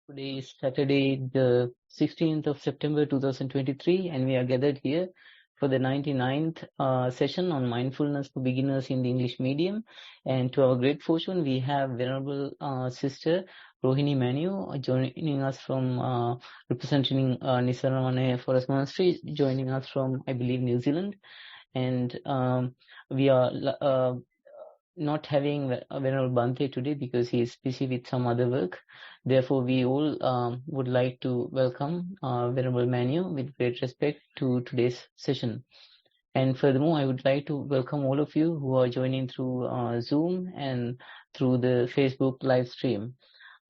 Today is Saturday, the 16th of September 2023, and we are gathered here for the 99th session on mindfulness for beginners in the English medium. And to our great fortune, we have Venerable Sister Rohini Manu joining us from representing Nissarana Forest Monastery, joining us from, I believe, New Zealand. And we are not having Venerable Bhante today because he is busy with some other work. Therefore, we all would like to welcome Venerable Manu with great respect to today's session. And furthermore, I would like to welcome all of you who are joining through Zoom and through the Facebook live stream.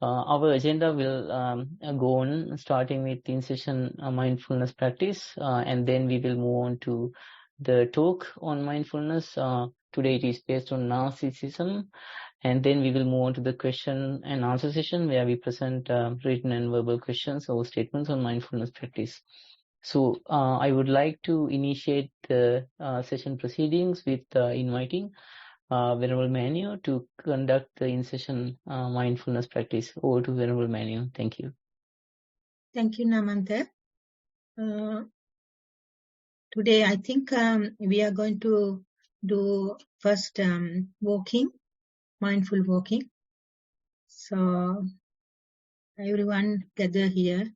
Our agenda will go on starting with in-session mindfulness practice, and then we will move on to the talk on mindfulness. Today it is based on narcissism, and then we will move on to the question and answer session where we present written and verbal questions or statements on mindfulness practice. So I would like to initiate the session proceedings with inviting Venerable Manu to conduct the in-session mindfulness practice. Over to Venerable Manu. Thank you. Thank you, Namanta. Today I think we are going to do first walking, mindful walking. So everyone gather here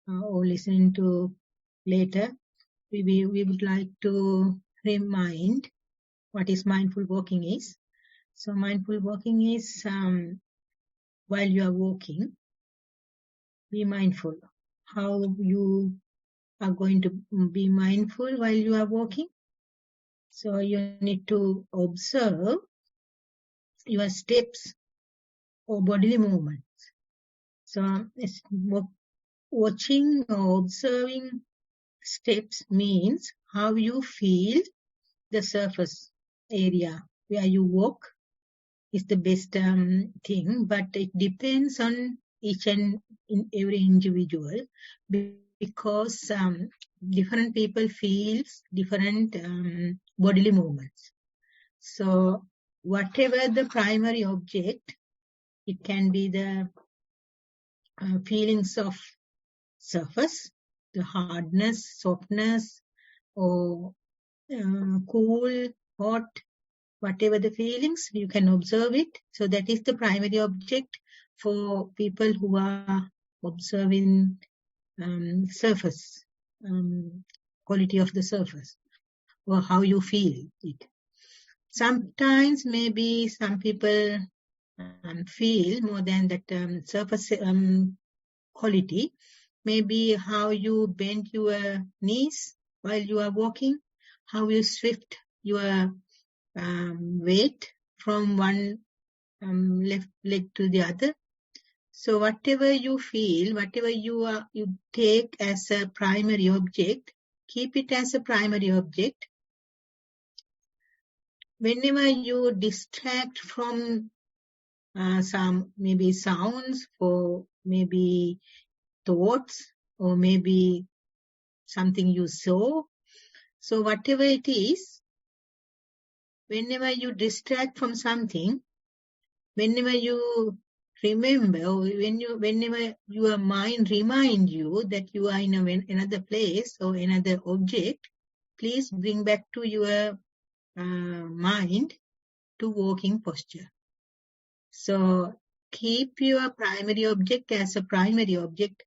or listening to later, we would like to remind what is mindful walking is. So mindful walking is while you are walking, be mindful. How you are going to be mindful while you are walking? So you need to observe your steps or bodily movements. So watching or observing steps means how you feel the surface area where you walk is the best thing, but it depends on each and every individual because different people feel different bodily movements. So whatever the primary object, it can be the feelings of surface, the hardness, softness, or cool, hot, whatever the feelings, you can observe it. So that is the primary object for people who are observing surface, quality of the surface, or how you feel it. Sometimes maybe some people feel more than that surface quality. Maybe how you bend your knees while you are walking, how you shift your weight from one left leg to the other. So whatever you feel, whatever you take as a primary object, keep it as a primary object. Whenever you distract from some maybe sounds or maybe thoughts or maybe something you saw, so whatever it is, whenever you distract from something, whenever you remember or whenever your mind remind you that you are in another place or another object, please bring back to your mind to walking posture. So keep your primary object as a primary object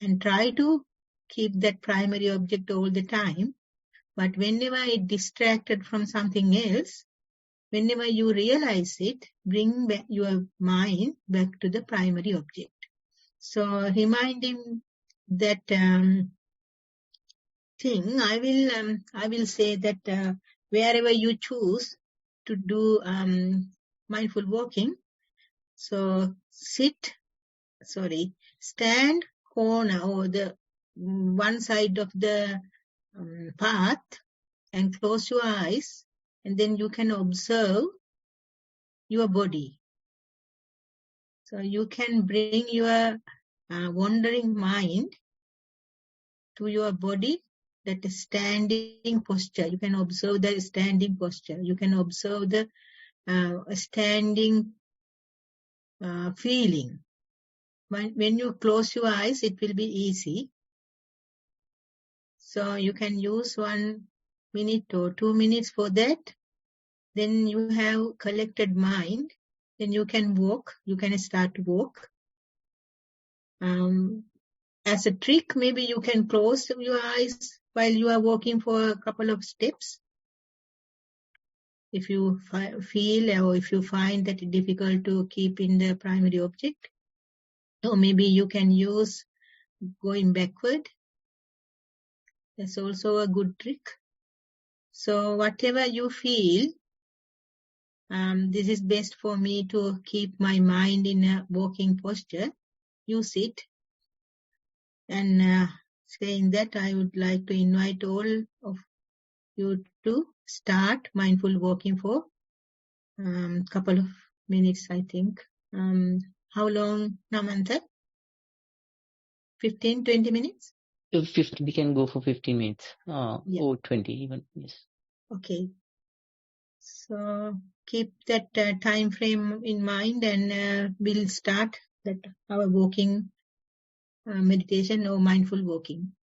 and try to keep that primary object all the time. But whenever it distracted from something else, whenever you realize it, bring back your mind back to the primary object. So reminding that thing, I will say that wherever you choose to do mindful walking, so stand corner or the one side of the path and close your eyes, and then you can observe your body. So you can bring your wandering mind to your body, that is standing posture. You can observe the standing posture. You can observe the standing feeling when you close your eyes, it will be easy. So you can use 1 minute or 2 minutes for that. Then you have collected mind. Then you can walk. You can start to walk. As a trick, maybe you can close your eyes while you are walking for a couple of steps. If you feel or if you find that it's difficult to keep in the primary object, or maybe you can use going backward. That's also a good trick. So whatever you feel, this is best for me to keep my mind in a walking posture. Use it. And saying that, I would like to invite all of you to start mindful walking for couple of minutes, I think. How long, Namantha? 15, 20 minutes? 50, we can go for 15 minutes Yeah. or 20 even. Yes. Okay. So keep that time frame in mind, and we'll start our walking meditation or mindful walking.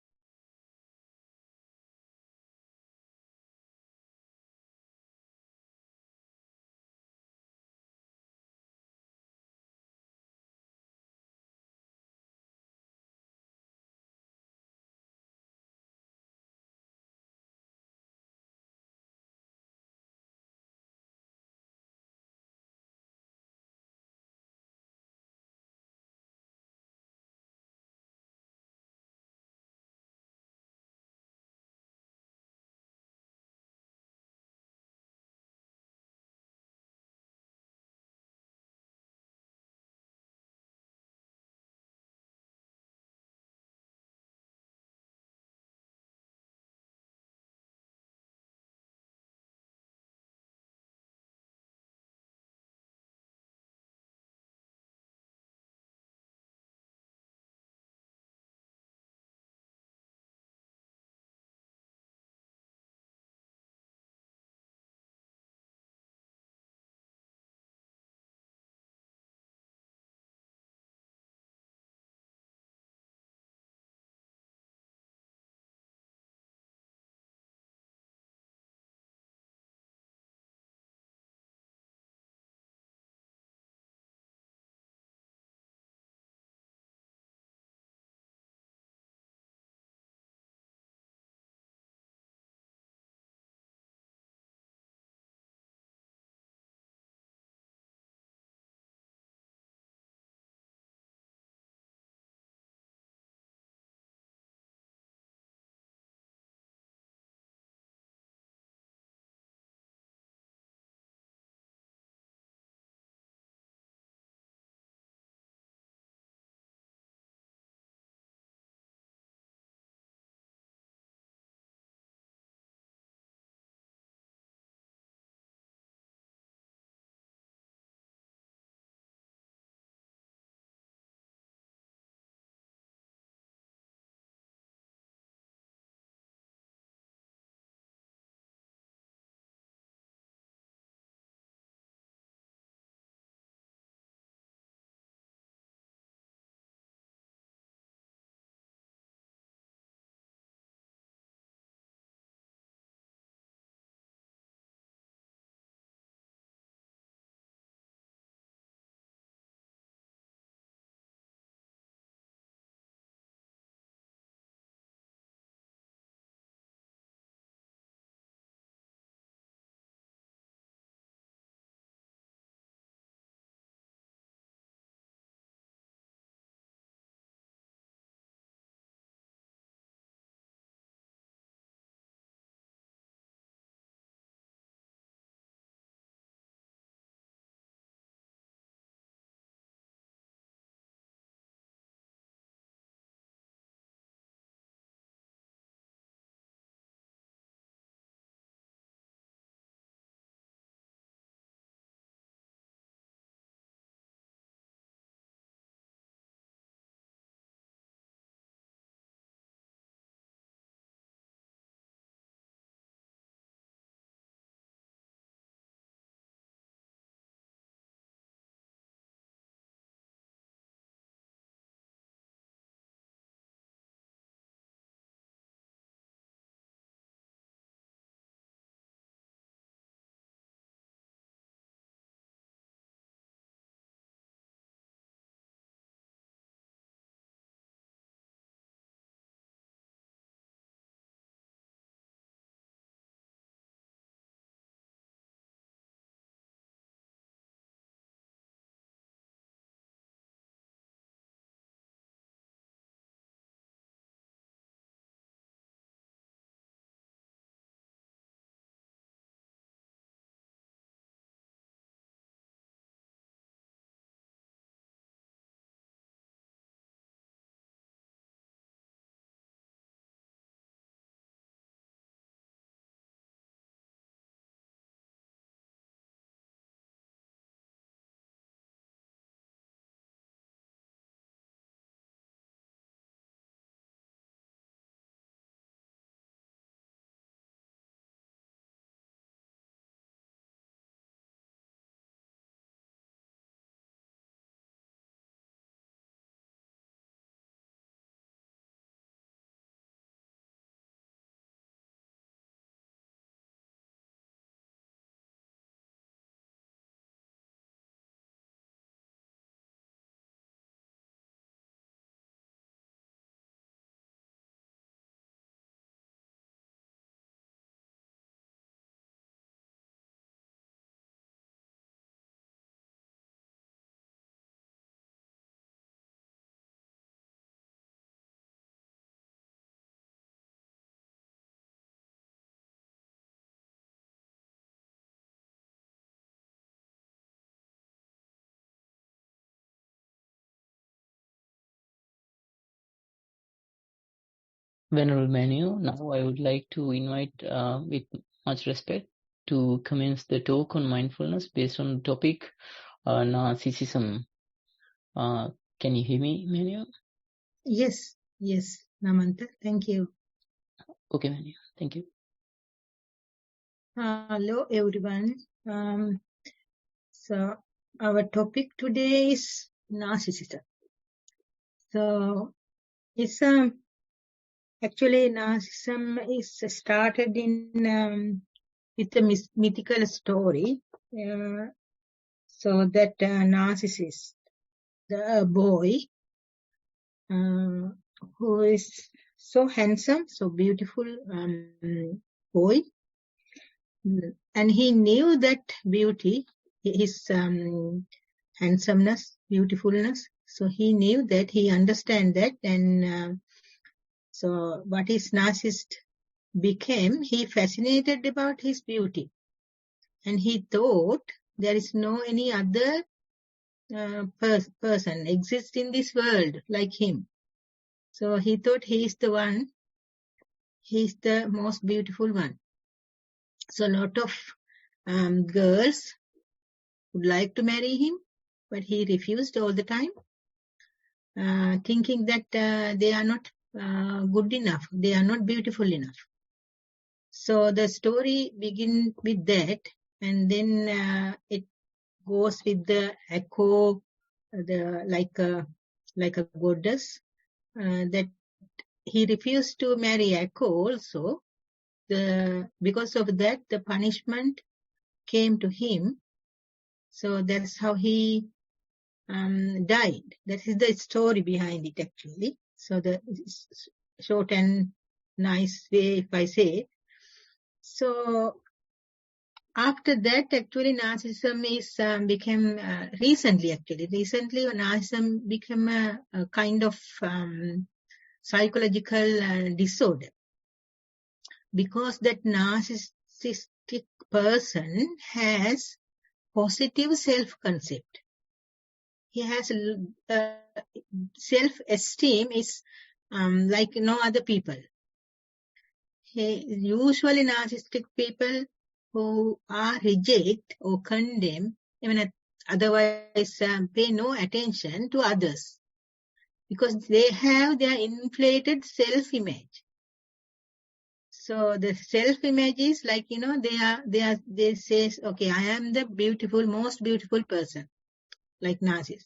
Venerable Manu, now I would like to invite, with much respect, to commence the talk on mindfulness based on the topic narcissism. Can you hear me, Manu? Yes, Namanta, thank you. Okay, Manu, thank you. Hello, everyone. So our topic today is narcissism. So it's actually narcissism is started in with a mythical story. So that narcissist, the boy who is so handsome, so beautiful boy, and he knew that beauty, his handsomeness, beautifulness. So he knew that, he understand that, and so what his narcissist became, he fascinated about his beauty, and he thought there is no any other person exists in this world like him. So he thought he is the one, he is the most beautiful one. So a lot of girls would like to marry him, but he refused all the time, thinking that they are not good enough, they are not beautiful enough. So the story begins with that, and then it goes with the echo, like a goddess, that he refused to marry Echo also. Because of that, the punishment came to him. So that's how he died. That is the story behind it, actually. So the short and nice way, if I say. So after that, actually, narcissism is became recently. Narcissism became a kind of psychological disorder, because that narcissistic person has positive self-concept. He has self-esteem is like no other people. Usually narcissistic people who are reject or condemn, even otherwise pay no attention to others, because they have their inflated self-image. So the self-image is like, they say, okay, I am the most beautiful person, like narcissist.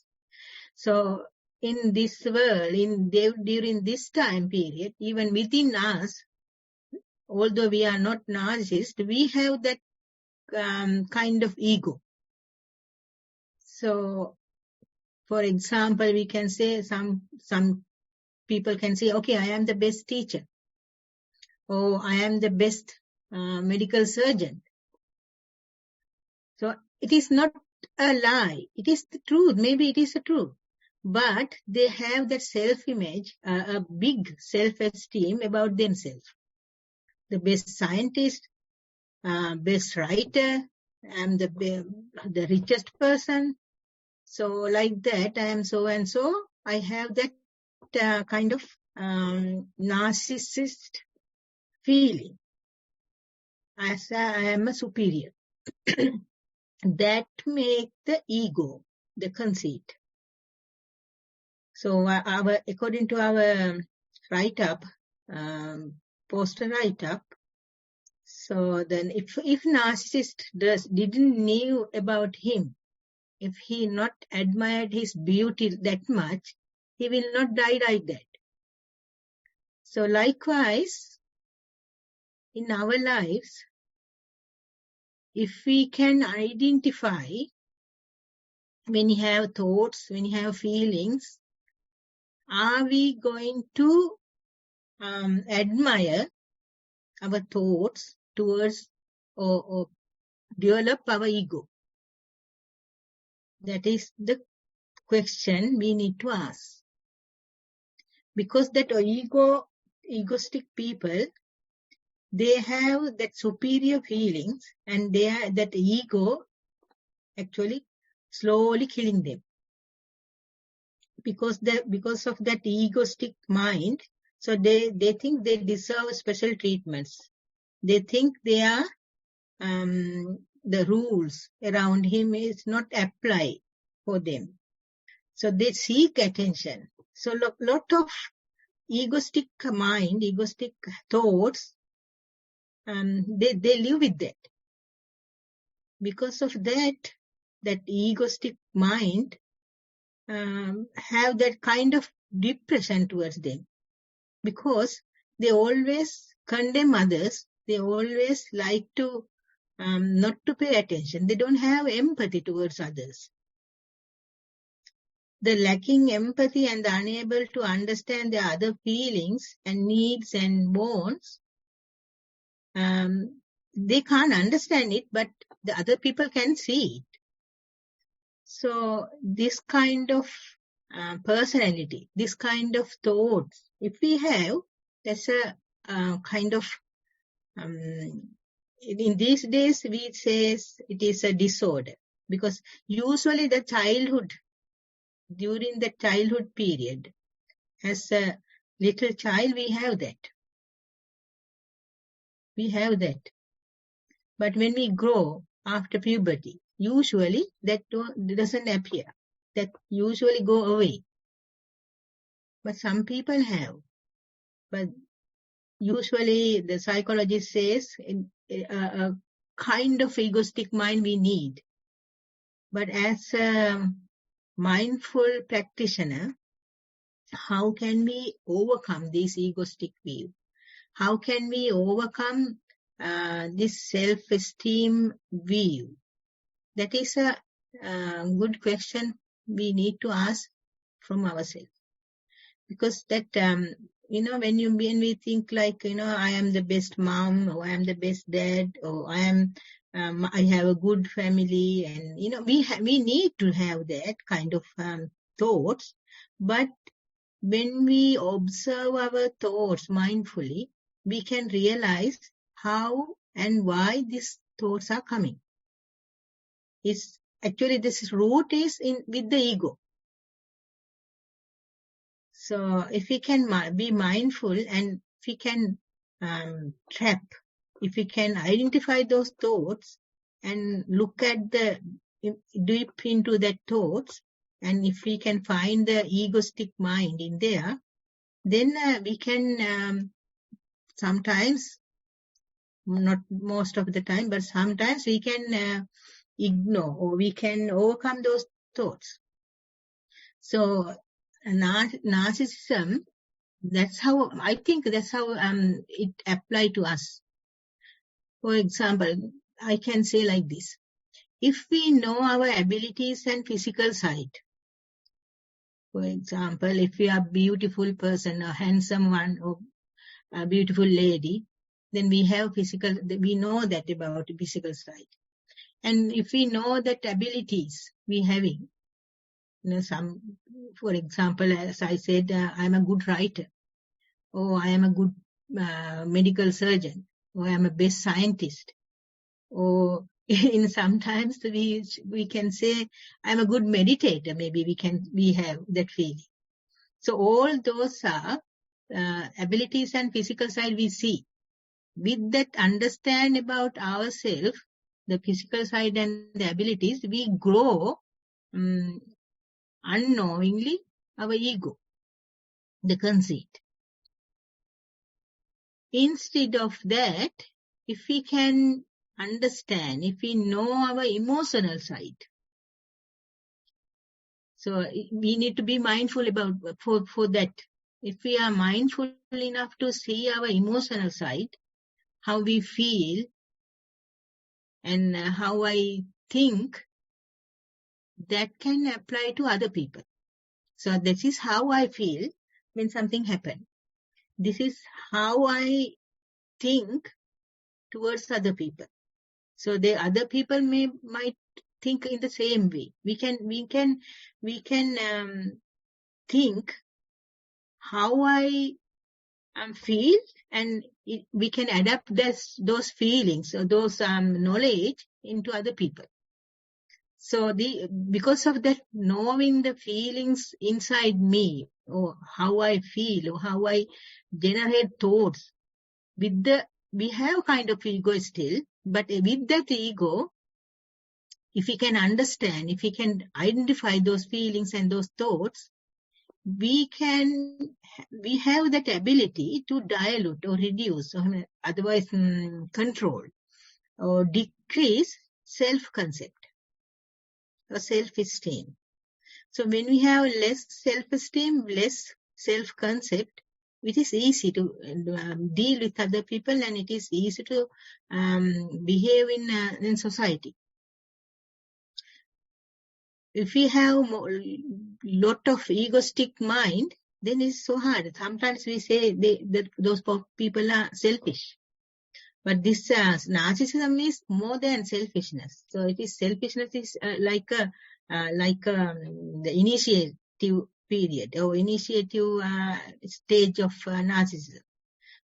So in this world, during this time period, even within us, although we are not narcissists, we have that kind of ego. So, for example, we can say some people can say, okay, I am the best teacher, or I am the best medical surgeon. So it is not a lie. It is the truth. Maybe it is the truth. But they have that self-image, a big self-esteem about themselves. The best scientist, best writer, I'm the richest person. So like that, I am so and so. I have that kind of narcissist feeling as I am a superior. That make the ego, the conceit. So according to our write-up, poster write-up, so then if narcissist didn't knew about him, if he not admired his beauty that much, he will not die like that. So likewise, in our lives, if we can identify when you have thoughts, when you have feelings, are we going to admire our thoughts towards or develop our ego? That is the question we need to ask. Because that egoistic people, they have that superior feelings, and that ego actually slowly killing them. Because of that egoistic mind, So they think they deserve special treatments. They think they are, the rules around him is not apply for them. So they seek attention. So lot of egoistic mind, egoistic thoughts, they live with that. Because of that egoistic mind have that kind of depression towards them. Because they always condemn others. They always like to not to pay attention. They don't have empathy towards others. The lacking empathy and the unable to understand their other feelings and needs and wants, they can't understand it, but the other people can see it. So this kind of personality, this kind of thoughts, if we have, that's a kind of, in these days we say it is a disorder, because usually the childhood, during the childhood period, as a little child we have that. We have that. But when we grow after puberty, usually that doesn't appear. That usually go away. But some people have. But usually the psychologist says a kind of egoistic mind we need. But as a mindful practitioner, how can we overcome this egoistic view? How can we overcome this self-esteem view? That is a good question we need to ask from ourselves. Because that, when we think like, I am the best mom, or I am the best dad, or I have a good family, and, we need to have that kind of thoughts. But when we observe our thoughts mindfully, we can realize how and why these thoughts are coming. It's actually, this root is with the ego. So if we can be mindful, and if we can trap, if we can identify those thoughts and look at deep into that thoughts, and if we can find the egoistic mind in there, then we can sometimes, not most of the time, but sometimes we can ignore, or we can overcome those thoughts. So narcissism, I think that's how it applies to us. For example, I can say like this. If we know our abilities and physical side, for example, if we are a beautiful person, a handsome one, or a beautiful lady, then we know that about the physical side. And if we know that abilities we having, for example, as I said, I'm a good writer, or I am a good medical surgeon, or I am a best scientist, or sometimes we can say I'm a good meditator. Maybe we have that feeling. So all those are abilities and physical side we see. With that understand about ourselves, the physical side and the abilities, we grow unknowingly our ego, the conceit. Instead of that, if we can understand, if we know our emotional side, so we need to be mindful about for that. If we are mindful enough to see our emotional side, how we feel and how I think, that can apply to other people. So this is how I feel when something happens. This is how I think towards other people. So the other people might think in the same way. We can think how I feel, and we can adapt those feelings or those knowledge into other people. So because of that, knowing the feelings inside me, or how I feel, or how I generate thoughts. We have kind of ego still, but with that ego, if we can understand, if we can identify those feelings and those thoughts, we have that ability to dilute or reduce, or otherwise control or decrease self-concept or self-esteem. So when we have less self-esteem, less self-concept, it is easy to deal with other people, and it is easy to behave in society. If we have lot of egoistic mind, then it's so hard. Sometimes we say that those people are selfish. But this narcissism is more than selfishness. So it is selfishness is like the initiative period or initiative stage of narcissism.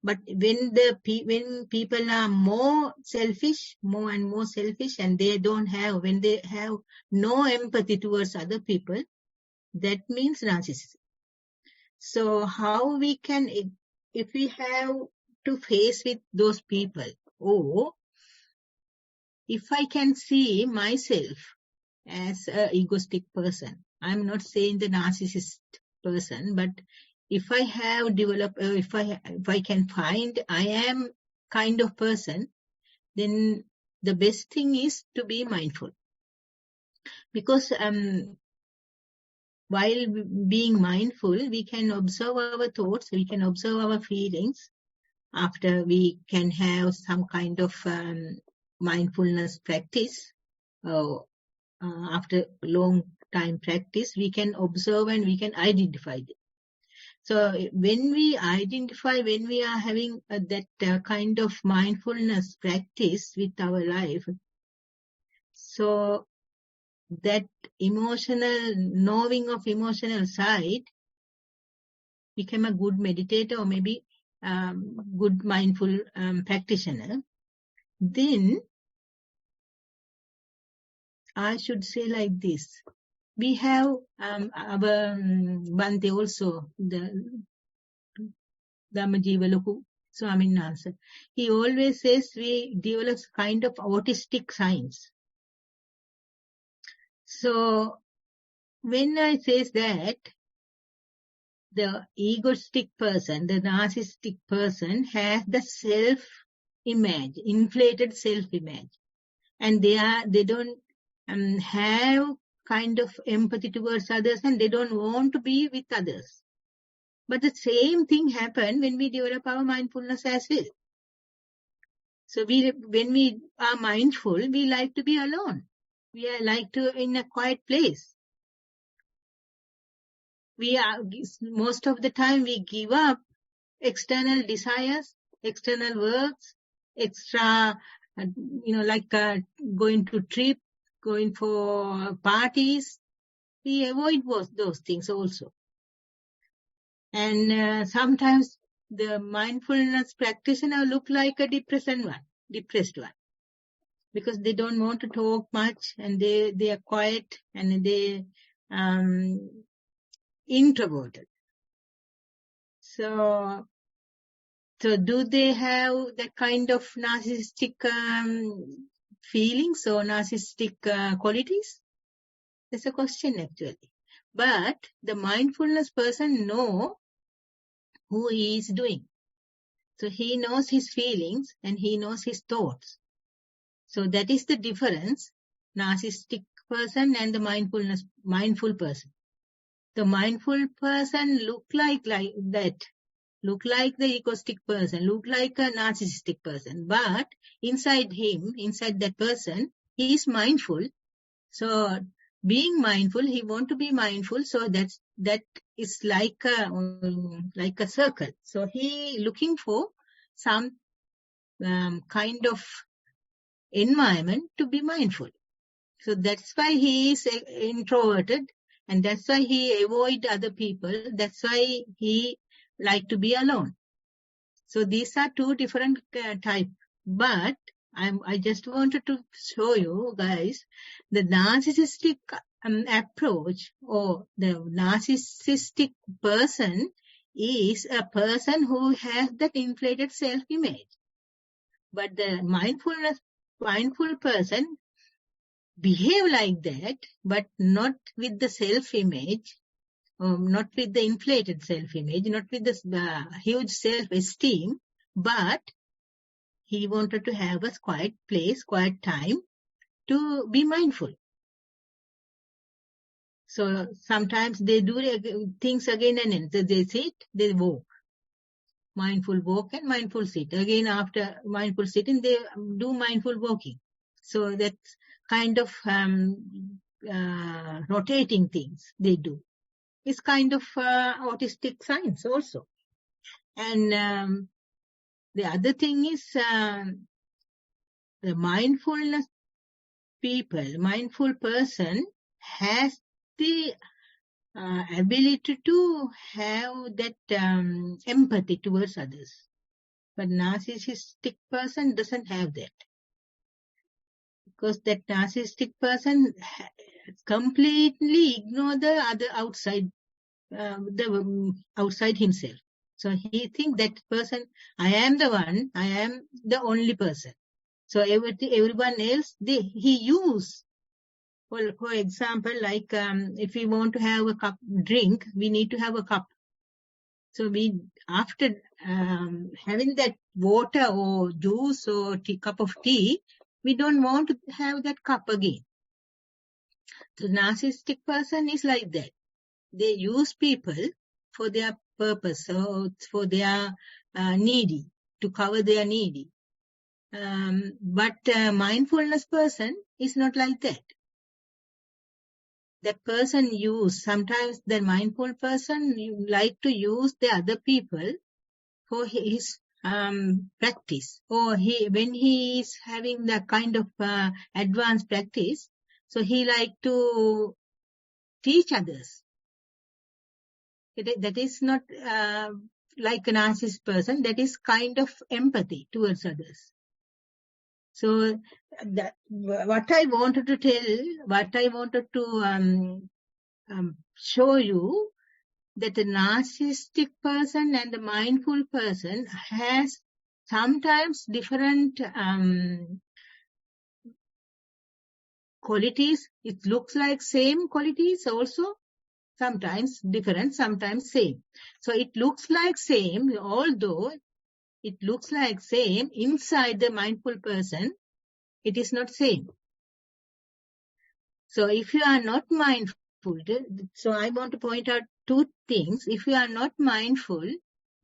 But when people are more and more selfish, and when they have no empathy towards other people, that means narcissism. So how we can, if we have to face with those people, or if I can see myself as an egoistic person, I'm not saying the narcissist person, but if I have developed, if I can find I am kind of person, then the best thing is to be mindful. Because while being mindful, we can observe our thoughts, we can observe our feelings. After we can have some kind of mindfulness practice, after long time practice, we can observe and we can identify them. So when we identify, when we are having that kind of mindfulness practice with our life, so that knowing of emotional side become a good meditator, or maybe good mindful practitioner. Then I should say like this. We have our Bante also, the Dhamma Swamin Nasa. He always says we develop kind of autistic signs. So when I say that, the egoistic person, the narcissistic person has the self-image, inflated self-image. And they don't have kind of empathy towards others, and they don't want to be with others. But the same thing happens when we develop our mindfulness as well. So when we are mindful, we like to be alone. We are like to in a quiet place. Most of the time we give up external desires, external works, extra, like going to trip, going for parties. We avoid those things also. And sometimes the mindfulness practitioner look like a depressed one, because they don't want to talk much, and they are quiet, and they introverted. So do they have that kind of narcissistic feelings or narcissistic qualities? That's a question actually. But the mindfulness person knows who he is doing. So he knows his feelings and he knows his thoughts. So that is the difference, narcissistic person and the mindful person. The mindful person look like that, look like the egoistic person, look like a narcissistic person. But inside that person, he is mindful. So being mindful, he want to be mindful. So that is like a circle. So he looking for some kind of environment to be mindful. So that's why he is introverted, and that's why he avoid other people. That's why he like to be alone. So these are two different types. But I just wanted to show you guys the narcissistic approach, or the narcissistic person is a person who has that inflated self-image. But the mindful person behave like that, but not with the self-image, not with the inflated self-image, not with the huge self-esteem, but he wanted to have a quiet place, quiet time to be mindful. So sometimes they do things again and again. They sit, they walk. Mindful walk and mindful sit. Again, after mindful sitting, they do mindful walking. So that's kind of rotating things they do. It's kind of autistic signs also. And the other thing is the mindfulness mindful person has the ability to have that empathy towards others. But narcissistic person doesn't have that. Because that narcissistic person completely ignore the other outside, outside himself. So he thinks that person, I am the one, I am the only person. So everyone else, he use. Well, for example, like if we want to have a cup drink, we need to have a cup. So we, after having that water or juice or cup of tea, we don't want to have that cup again. The narcissistic person is like that. They use people for their purpose, or for their needy, to cover their needy. But mindfulness person is not like that. That person sometimes the mindful person like to use the other people for his practice, or when he is having that kind of advanced practice, so he like to teach others. That is not like a narcissist person, that is kind of empathy towards others. So what I wanted to tell, what I wanted to show you, that the narcissistic person and the mindful person has sometimes different qualities. It looks like same qualities also, sometimes different, sometimes same. So it looks like same, although it looks like same inside the mindful person, it is not same. So if you are not mindful, so I want to point out two things. If you are not mindful,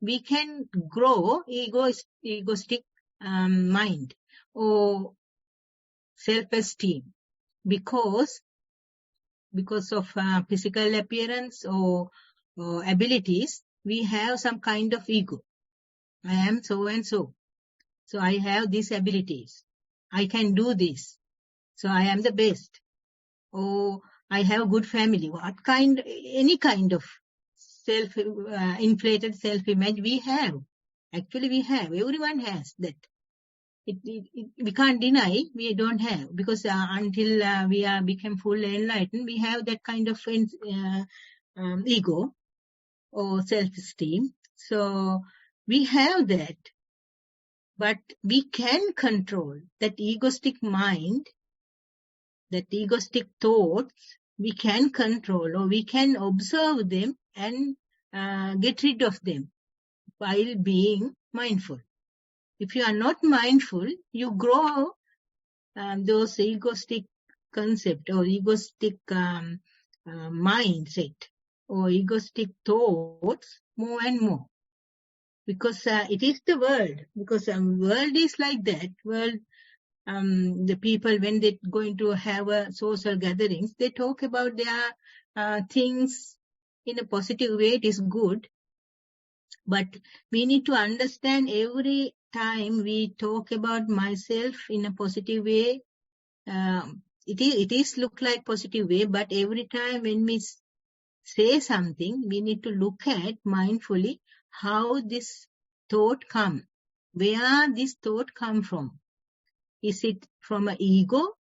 we can grow egoistic mind or self-esteem because of physical appearance or abilities. We have some kind of ego. I am so and so. So I have these abilities. I can do this. So I am the best. Or I have a good family. Any kind of inflated self-image we have. Actually, we have. Everyone has that. We can't deny we don't have, because until we become full enlightened, we have that kind of ego or self-esteem. So we have that, but we can control that egoistic mind, that egoistic thoughts. We can control, or we can observe them and get rid of them while being mindful. If you are not mindful, you grow those egoistic concept or egoistic mindset or egoistic thoughts more and more. Because it is the world. Because world is like that. World, the people, when they going to have a social gatherings, they talk about their things in a positive way. It is good. But we need to understand, every time we talk about myself in a positive way, it is look like positive way, but every time when we say something, we need to look at mindfully how this thought come, where this thought come from. Is it from an ego,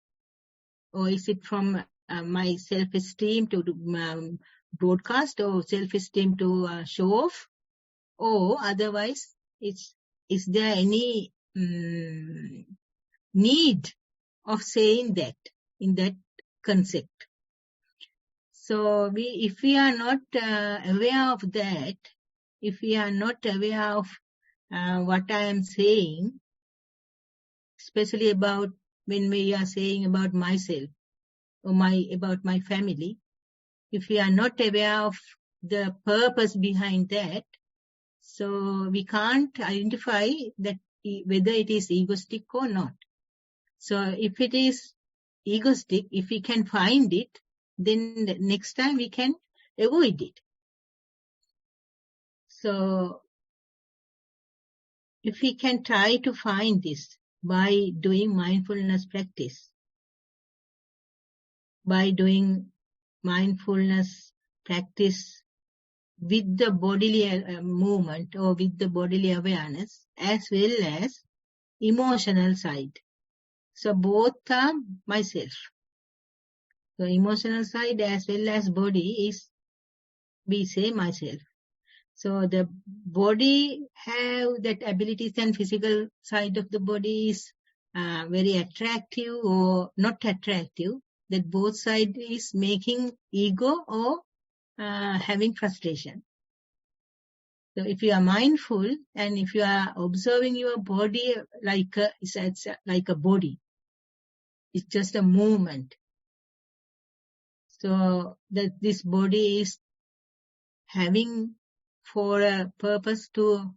or is it from my self-esteem to broadcast, or self-esteem to show off, or otherwise is there any need of saying that in that concept? So if we are not aware of that, if we are not aware of what I am saying, especially about when we are saying about myself or about my family, if we are not aware of the purpose behind that, so we can't identify that whether it is egoistic or not. So if it is egoistic, if we can find it, then the next time we can avoid it. So if we can try to find this by doing mindfulness practice, by doing mindfulness practice with the bodily movement or with the bodily awareness, as well as emotional side. So both are myself. So emotional side as well as body is, we say, myself. So the body have that abilities, and physical side of the body is very attractive or not attractive. That both side is making ego or having frustration. So if you are mindful and if you are observing your body like it's like a body, it's just a movement. So that this body is having for a purpose to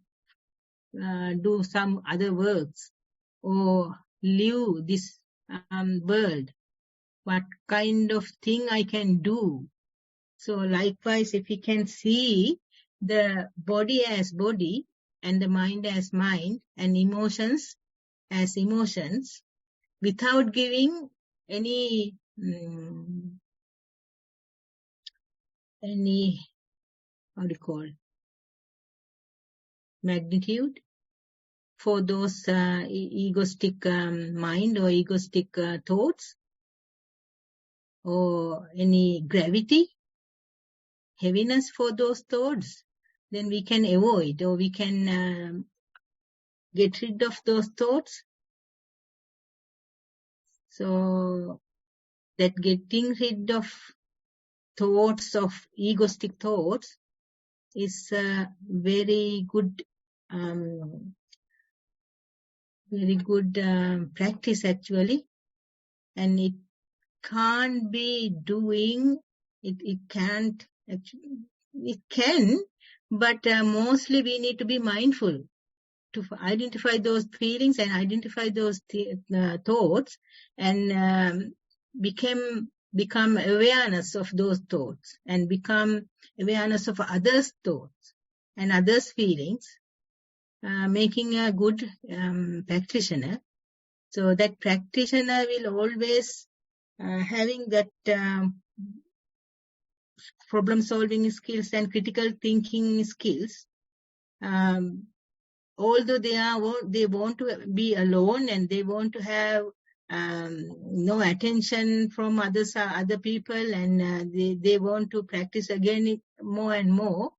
do some other works or live this world. What kind of thing I can do? So likewise, if we can see the body as body and the mind as mind and emotions as emotions, without giving any how do you call, magnitude for those egoistic mind or egoistic thoughts, or any gravity, heaviness for those thoughts, then we can avoid, or we can get rid of those thoughts. So that getting rid of thoughts, of egoistic thoughts, is a very good practice actually, and it can't be doing it can't actually, it can, but mostly we need to be mindful to identify those feelings and identify those thoughts, and become awareness of those thoughts, and become awareness of others' thoughts and others' feelings, making a good practitioner. So that practitioner will always having that problem-solving skills and critical thinking skills. Although they want to be alone and they want to have no attention from other people, and they want to practice again more and more,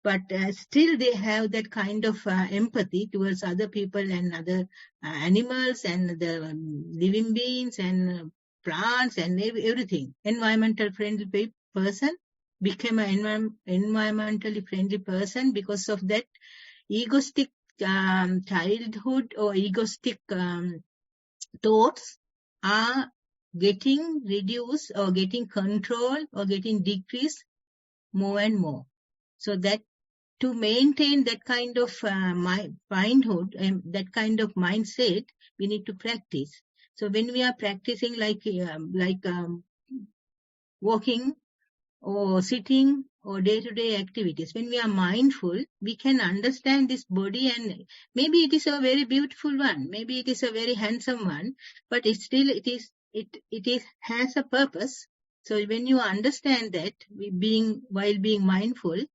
but still they have that kind of empathy towards other people and other animals and the living beings and plants and everything. Environmental friendly person became an environmentally friendly person because of that egoistic childhood or egoistic thoughts are getting reduced or getting controlled or getting decreased more and more. So that to maintain that kind of mindhood and that kind of mindset, we need to practice. So when we are practicing like walking or sitting or day-to-day activities, when we are mindful, we can understand this body, and maybe it is a very beautiful one, maybe it is a very handsome one, but it has a purpose. So when you understand that, while being mindful,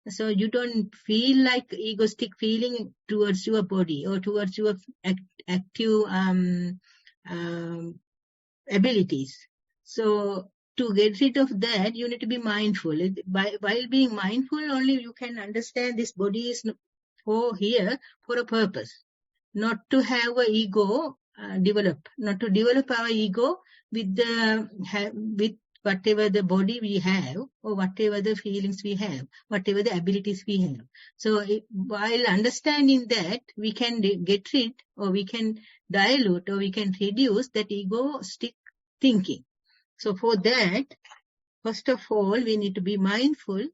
so you don't feel like egoistic feeling towards your body or towards your active abilities. So to get rid of that, you need to be mindful. While being mindful, only you can understand this body is here for a purpose, not to have an ego develop, not to develop our ego with with whatever the body we have, or whatever the feelings we have, whatever the abilities we have. So while understanding that, we can get rid, or we can dilute, or we can reduce that egoistic thinking. So for that, first of all, we need to be mindful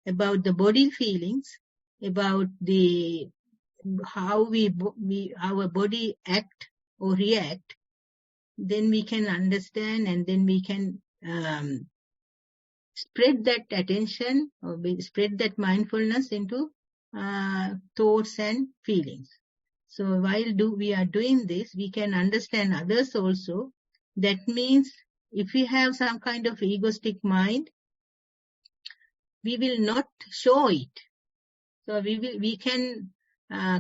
about the body feelings, about how our body act or react. Then we can understand, and then we can spread that attention, or spread that mindfulness into thoughts and feelings. So while we are doing this, we can understand others also. That means if we have some kind of egoistic mind, we will not show it. So we can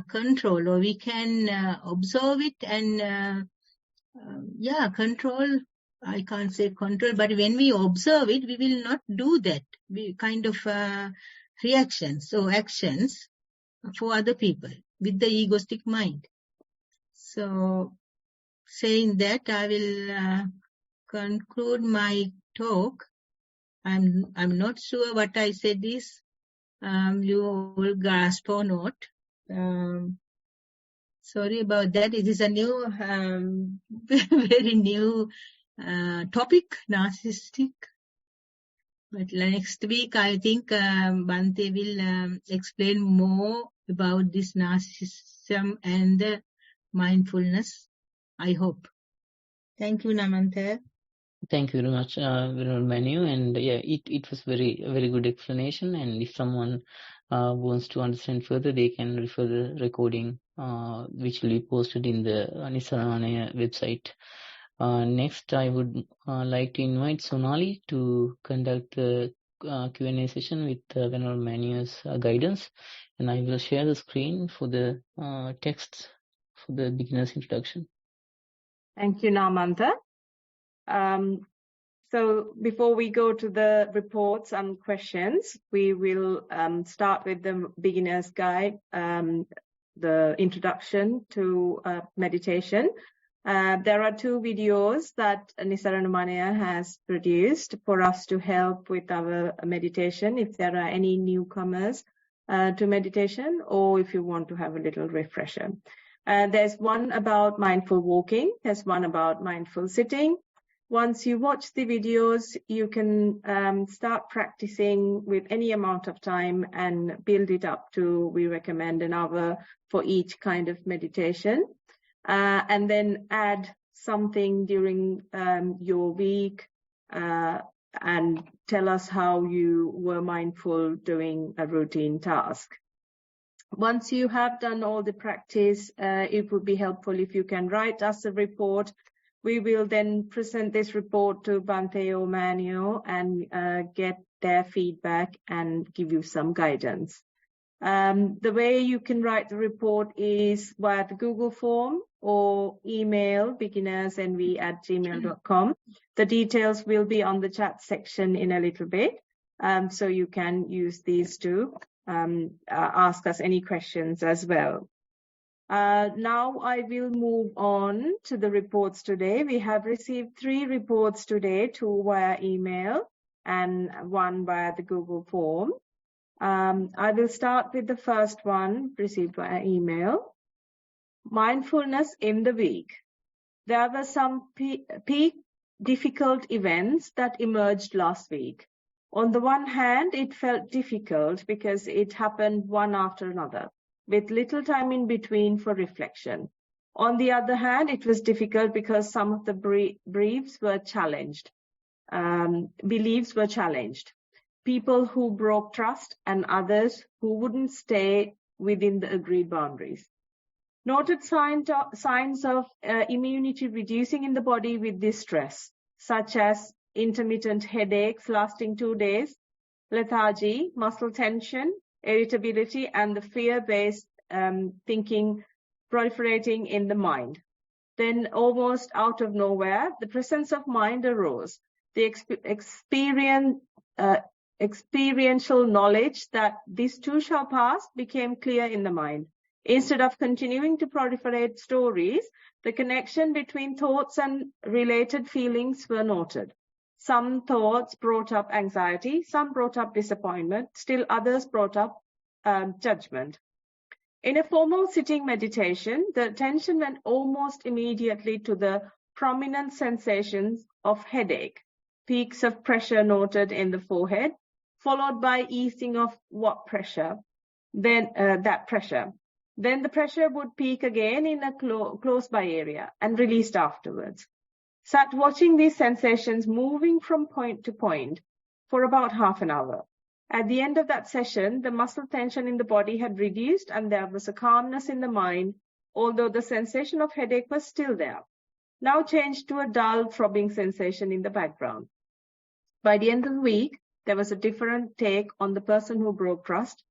control, or we can observe it and control. I can't say control, but when we observe it, we will not do that. We kind of reactions or actions for other people with the egoistic mind. So saying that, I will conclude my talk. I'm not sure what I said is you all grasp or not. Sorry about that. It is a new, very new topic, narcissistic. But next week, I think Bhante will explain more about this narcissism and the mindfulness, I hope. Thank you, Namantha. Thank you very much, Manu. And yeah, it was very good explanation. And if someone wants to understand further, they can refer the recording, which will be posted in the Nissarana website. Next, I would like to invite Sonali to conduct the Q&A session with Venerable Manu's guidance, and I will share the screen for the text for the beginner's introduction. Thank you, Namantha. So before we go to the reports and questions, we will start with the beginner's guide, the introduction to meditation. There are two videos that Nissarana Vanaya has produced for us to help with our meditation, if there are any newcomers to meditation, or if you want to have a little refresher. There's one about mindful walking, there's one about mindful sitting. Once you watch the videos, you can start practicing with any amount of time and build it up to, we recommend, an hour for each kind of meditation. And then add something during your week and tell us how you were mindful doing a routine task. Once you have done all the practice, it would be helpful if you can write us a report. We will then present this report to Bhante or Manu and get their feedback and give you some guidance. The way you can write the report is via the Google form or email beginnersnv@gmail.com. The details will be on the chat section in a little bit, so you can use these to ask us any questions as well. Now I will move on to the reports today. We have received 3 reports today, 2 via email and 1 via the Google form. I will start with the first one received via email. Mindfulness in the week. There were some peak difficult events that emerged last week. On the one hand, it felt difficult because it happened one after another, with little time in between for reflection. On the other hand, it was difficult because some of the beliefs were challenged. People who broke trust and others who wouldn't stay within the agreed boundaries. Noted signs of immunity reducing in the body with this stress, such as intermittent headaches lasting 2 days, lethargy, muscle tension, irritability, and the fear-based thinking proliferating in the mind. Then, almost out of nowhere, the presence of mind arose. The experiential knowledge that this too shall pass became clear in the mind. Instead of continuing to proliferate stories, the connection between thoughts and related feelings were noted. Some thoughts brought up anxiety, some brought up disappointment, still others brought up judgment. In a formal sitting meditation, the attention went almost immediately to the prominent sensations of headache, peaks of pressure noted in the forehead, followed by easing of what pressure, then that pressure. Then the pressure would peak again in a close by area and released afterwards. Sat watching these sensations moving from point to point for about half an hour. At the end of that session, the muscle tension in the body had reduced and there was a calmness in the mind, although the sensation of headache was still there, now changed to a dull throbbing sensation in the background. By the end of the week, there was a different take on the person who broke trust,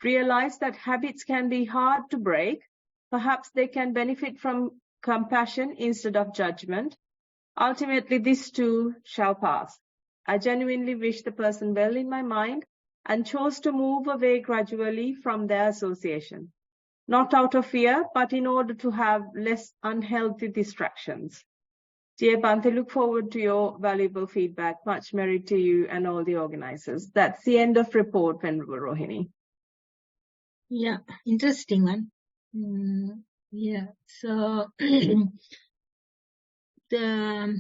realized that habits can be hard to break. Perhaps they can benefit from compassion instead of judgment. Ultimately, this too shall pass. I genuinely wish the person well in my mind and chose to move away gradually from their association, not out of fear, but in order to have less unhealthy distractions. Dear Bhante, look forward to your valuable feedback. Much merit to you and all the organizers. That's the end of report, Venerable Rohini. Yeah, interesting one. Yeah, so the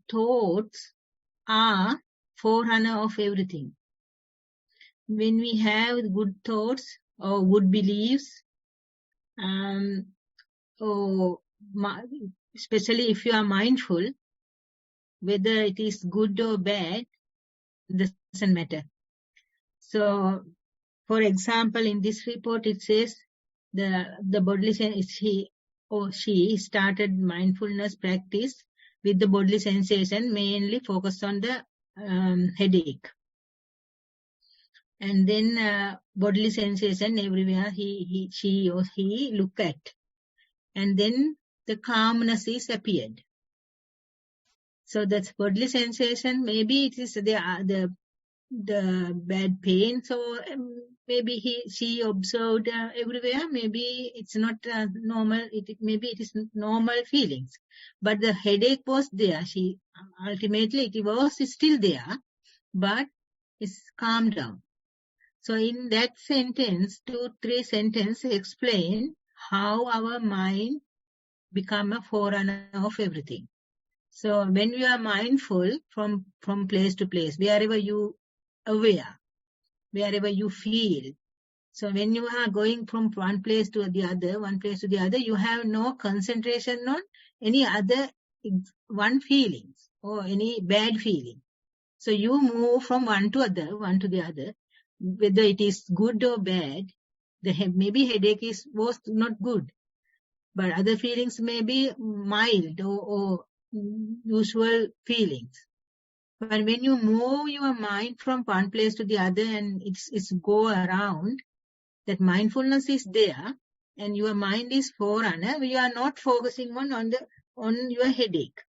thoughts are forerunner of everything. When we have good thoughts or good beliefs, or especially if you are mindful, whether it is good or bad, doesn't matter. So, for example, in this report it says the bodily he or she started mindfulness practice with the bodily sensation, mainly focused on the headache. And then bodily sensation everywhere she or he look at. And then the calmness is appeared. So that's bodily sensation. Maybe it is the bad pain. So maybe she observed everywhere. Maybe it's not normal. Maybe it is normal feelings. But the headache was there. Ultimately it was still there, but it's calmed down. So in that sentence, 2-3 sentences explain how our mind become a forerunner of everything. So when you are mindful from place to place, wherever you aware, wherever you feel. So when you are going from one place to the other, you have no concentration on any other one feelings or any bad feeling. So you move from one to the other, whether it is good or bad. Maybe headache was not good, but other feelings may be mild or usual feelings. But when you move your mind from one place to the other and it's go around, that mindfulness is there and your mind is forerunner, you are not focusing on your headache.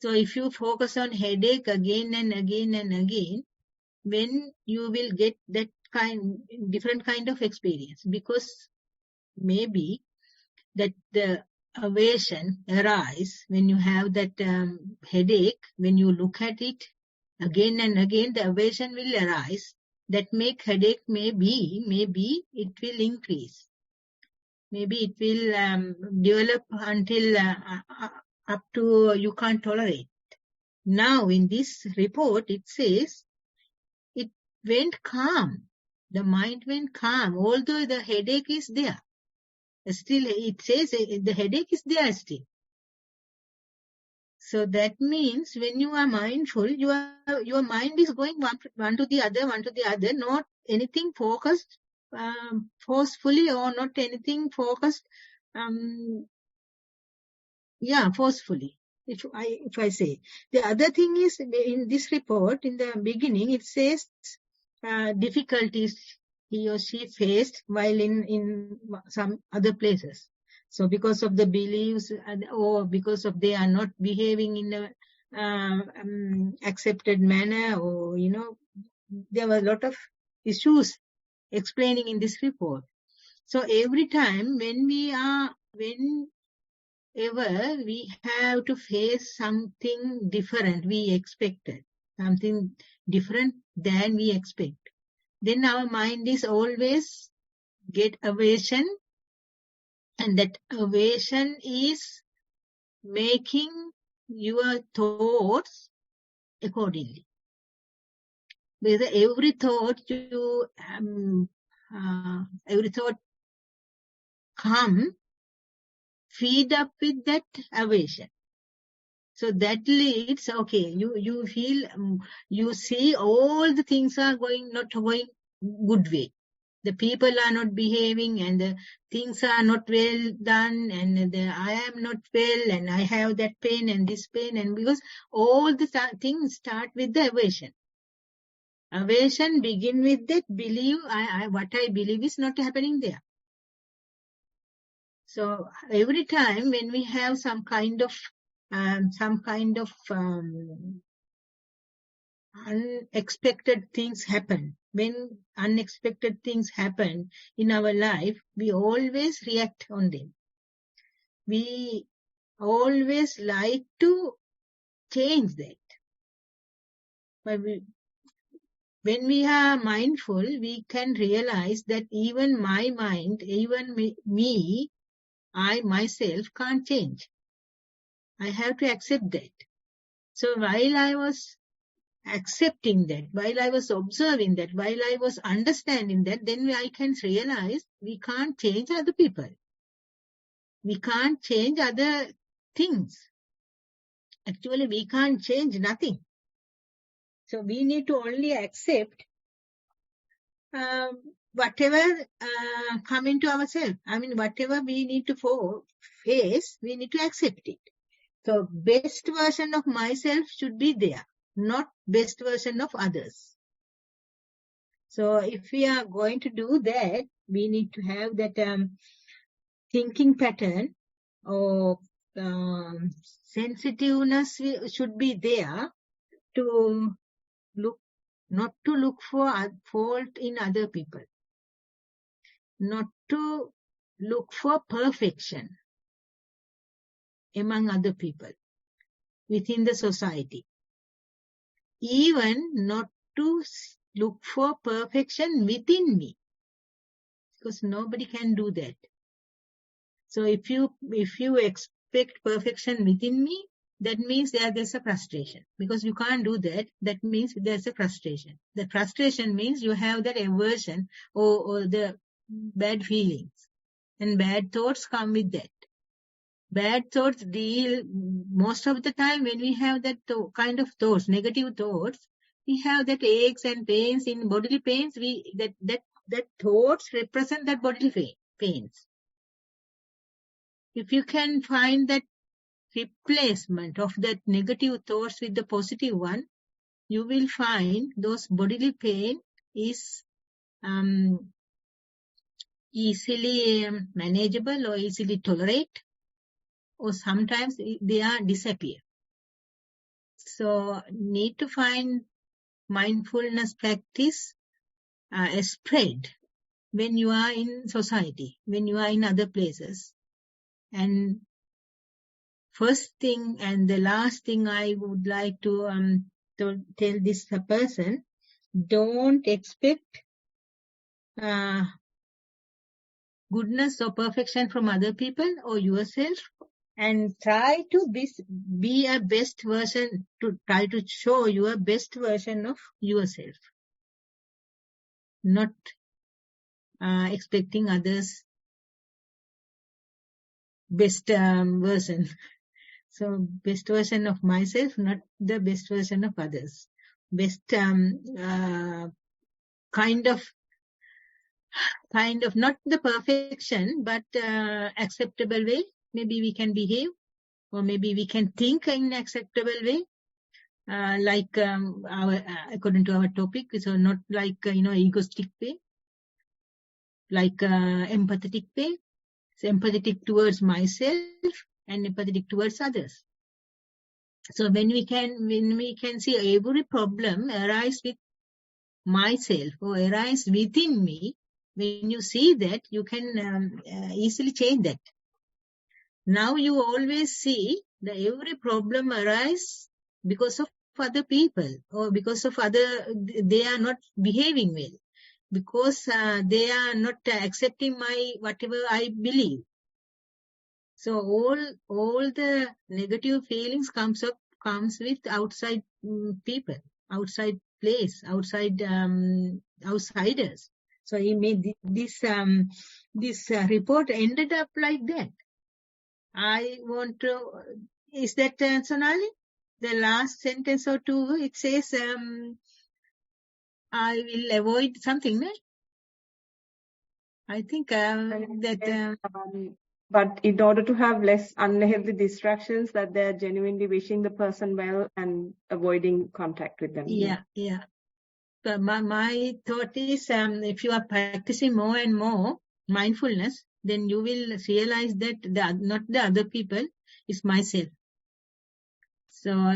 So if you focus on headache again and again and again, when you will get that different kind of experience, because maybe that the aversion arise when you have that headache. When you look at it again and again, the aversion will arise. That make headache maybe it will increase. Maybe it will develop until up to you can't tolerate. Now in this report it says it went calm. The mind went calm, although the headache is there. Still, it says the headache is there still. So that means when you are mindful, your mind is going one to the other, not anything focused forcefully or not anything focused, forcefully. If I say. The other thing is, in this report, in the beginning, it says difficulties he or she faced while in some other places. So because of the beliefs or because of they are not behaving in a accepted manner, or there were a lot of issues explaining in this report. So every time whenever we have to face something different, we expected something different than we expect, then our mind is always get aversion, and that aversion is making your thoughts accordingly. Because every thought come feed up with that aversion. So that leads, okay, you feel, you see all the things are not going good way. The people are not behaving, and the things are not well done, and I am not well, and I have that pain and this pain, and because all the things start with the aversion. Aversion begin with that belief, what I believe is not happening there. So every time when we have some kind of unexpected things happen, when unexpected things happen in our life, we always react on them. We always like to change that. But when we are mindful, we can realize that even my mind, even me, I myself can't change. I have to accept that. So while I was accepting that, while I was observing that, while I was understanding that, then I can realize we can't change other people. We can't change other things. Actually, we can't change nothing. So we need to only accept whatever come into ourselves. I mean, whatever we need to face, we need to accept it. So best version of myself should be there, not best version of others. So if we are going to do that, we need to have that thinking pattern, or sensitiveness should be there to look, not to look for fault in other people, not to look for perfection among other people within the society, even not to look for perfection within me, because nobody can do that. So if you expect perfection within me, that means there's a frustration, because you can't do that. That means there's a frustration. The frustration means you have that aversion or the bad feelings, and bad thoughts come with that. Bad thoughts deal most of the time when we have that kind of thoughts, negative thoughts. We have that aches and pains in bodily pains. That thoughts represent that bodily pains. If you can find that replacement of that negative thoughts with the positive one, you will find those bodily pain is easily manageable or easily tolerate, or sometimes they are disappear. So need to find mindfulness practice spread when you are in society, when you are in other places. And first thing and the last thing I would like to tell this person, don't expect goodness or perfection from other people or yourself, and try to be a best version, to try to show your best version of yourself, not expecting others' best version. So best version of myself, not the best version of others. Best kind of not the perfection, but acceptable way. Maybe we can behave, or maybe we can think in acceptable way. Like according to our topic, so not like egoistic way, like empathetic way. So empathetic towards myself and empathetic towards others. So when we can see every problem arise with myself or arise within me, when you see that, you can easily change that. Now you always see that every problem arise because of other people, or because of they are not behaving well, because they are not accepting whatever I believe. So all the negative feelings comes with outside people, outside place, outsiders. So he made this report ended up like that. I want to, is that Sonali? The last sentence or two, it says, I will avoid something, right? I think but in order to have less unhealthy distractions, that they're genuinely wishing the person well and avoiding contact with them. Yeah. But my thought is, if you are practicing more and more mindfulness, then you will realize that not the other people, it's myself. So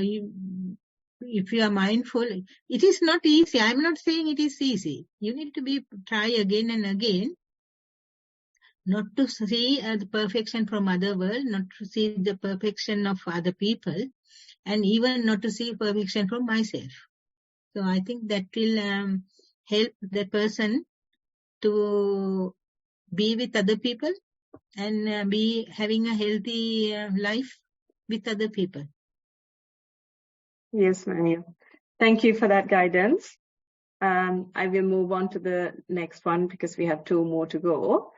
if you are mindful, it is not easy. I'm not saying it is easy. You need to try again and again, not to see the perfection from other world, not to see the perfection of other people, and even not to see perfection from myself. So I think that will help the person to be with other people and be having a healthy life with other people. Yes, Vanaya. Thank you for that guidance. I will move on to the next one because we have 2 more to go.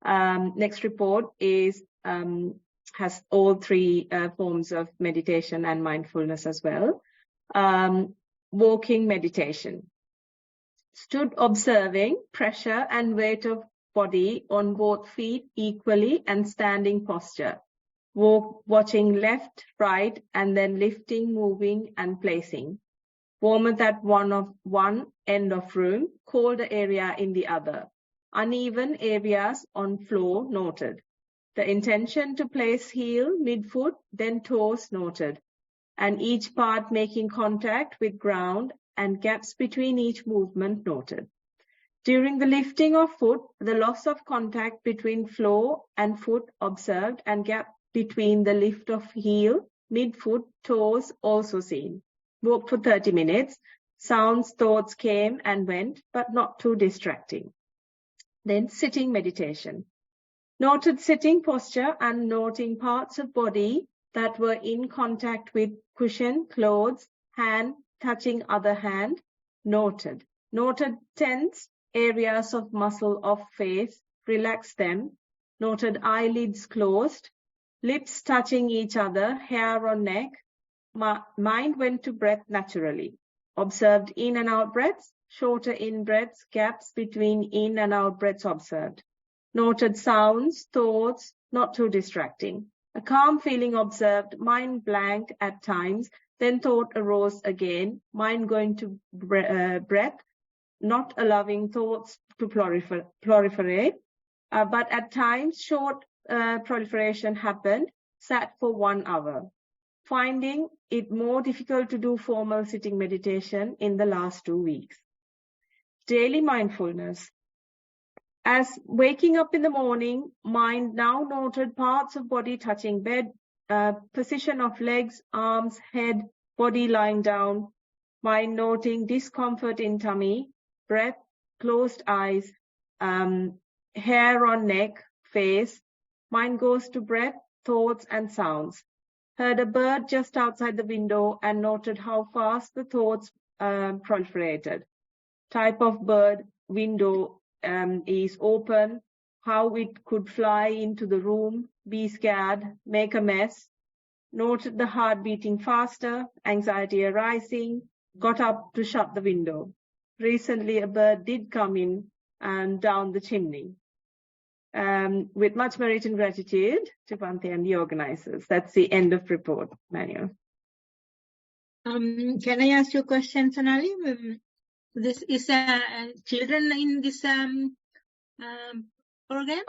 Next report has all 3 forms of meditation and mindfulness as well. Walking meditation. Stood observing pressure and weight of body on both feet equally and standing posture. Watching left, right, and then lifting, moving, and placing. Warmth at one end of room, colder area in the other. Uneven areas on floor noted. The intention to place heel, midfoot, then toes noted. And each part making contact with ground and gaps between each movement noted. During the lifting of foot, the loss of contact between floor and foot observed and gap between the lift of heel, midfoot, toes also seen. Walked for 30 minutes. Sounds, thoughts came and went, but not too distracting. Then sitting meditation. Noted sitting posture and noting parts of body that were in contact with cushion, clothes, hand, touching other hand. Noted. Noted tense areas of muscle of face, relax them. Noted eyelids closed. Lips touching each other, hair on neck. Mind went to breath naturally. Observed in and out breaths, shorter in breaths, gaps between in and out breaths observed. Noted sounds, thoughts, not too distracting. A calm feeling observed, mind blank at times, then thought arose again, mind going to breath, not allowing thoughts to proliferate. But at times, short proliferation happened, sat for 1 hour. Finding it more difficult to do formal sitting meditation in the last 2 weeks. Daily mindfulness. As waking up in the morning, mind now noted parts of body touching bed, position of legs, arms, head, body lying down, mind noting discomfort in tummy, breath, closed eyes, hair on neck, face, mind goes to breath, thoughts and sounds. Heard a bird just outside the window and noted how fast the thoughts proliferated. Type of bird, window is open, how it could fly into the room, be scared, make a mess. Noted the heart beating faster, anxiety arising, got up to shut the window. Recently, a bird did come in and down the chimney. With much merit and gratitude to Bhante and the organizers. That's the end of report, Manuel. Can I ask you a question, Sonali? This is children in this program?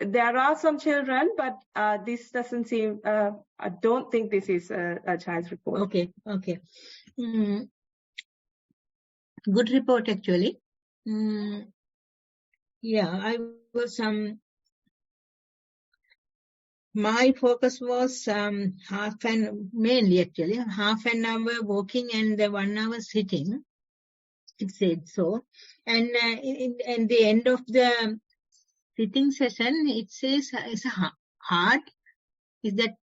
There are some children, but this doesn't seem, I don't think this is a child's report. Okay. Good report, actually. Yeah, I was, my focus was mainly actually, half an hour walking and 1 hour sitting. It said so. And in the end of the sitting session, it says it's hard. Is that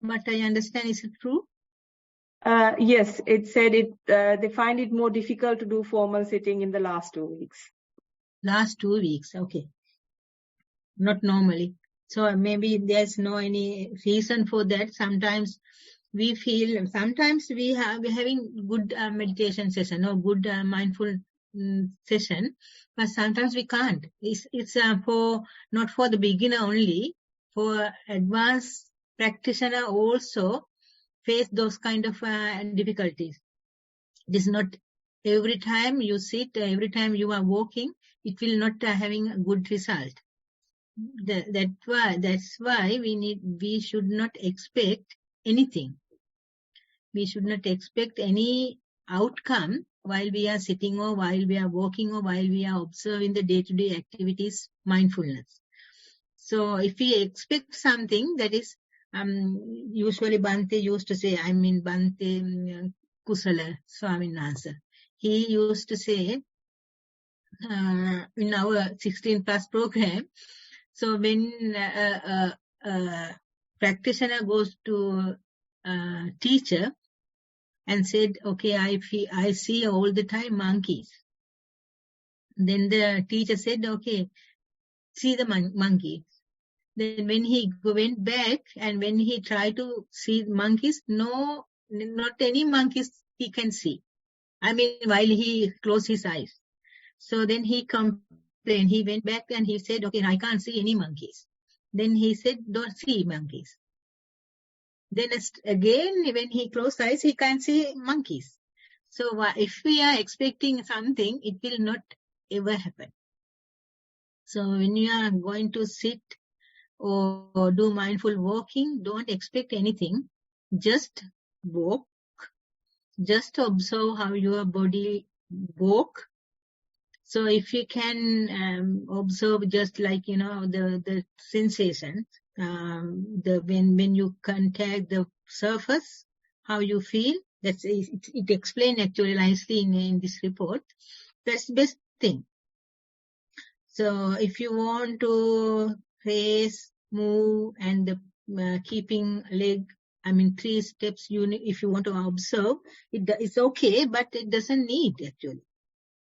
what I understand? Is it true? Yes, it said they find it more difficult to do formal sitting in the last 2 weeks. Last 2 weeks, okay. Not normally. So maybe there's no any reason for that. Sometimes we feel, sometimes we're having good meditation session or good mindful session, but sometimes we can't. It's for not for the beginner only, for advanced practitioner also face those kind of difficulties. It is not every time you sit, every time you are walking, it will not having a good result. That's why we should not expect anything. We should not expect any outcome while we are sitting or while we are walking or while we are observing the day-to-day activities, mindfulness. So if we expect something, that is, usually Bhante used to say, Bhante Kusala, Swamin Nasa. He used to say, in our 16 plus program, so when a practitioner goes to a teacher and said, okay, I see all the time monkeys. Then the teacher said, okay, see the monkey. Then when he went back and when he tried to see monkeys, no, not any monkeys he can see. While he closed his eyes. So then he complained. He went back and he said, okay, I can't see any monkeys. Then he said, don't see monkeys. Then again, when he closed eyes, he can't see monkeys. So if we are expecting something, it will not ever happen. So when you are going to sit or do mindful walking, don't expect anything. Just walk. Just observe how your body walk. So if you can observe just like, the sensation, when you contact the surface, how you feel, it explained actually nicely in this report. That's the best thing. So if you want to face, move, and keeping leg, 3 steps, if you want to observe, it's okay, but it doesn't need actually.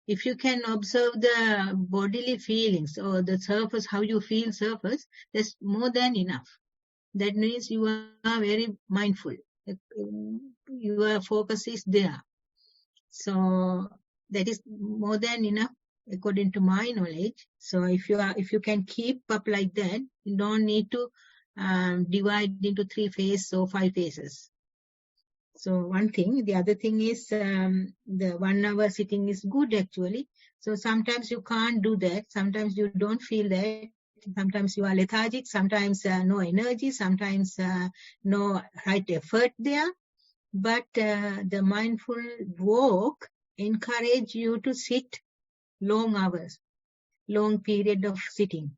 If you can observe the bodily feelings or the surface, how you feel surface, that's more than enough. That means you are very mindful. Your focus is there. So that is more than enough according to my knowledge. So if you can keep up like that, you don't need to divide into 3 phases or 5 phases. So one thing. The other thing is the 1 hour sitting is good actually. So sometimes you can't do that. Sometimes you don't feel that. Sometimes you are lethargic. Sometimes no energy. Sometimes no right effort there. But the mindful walk encourage you to sit long hours, long period of sitting.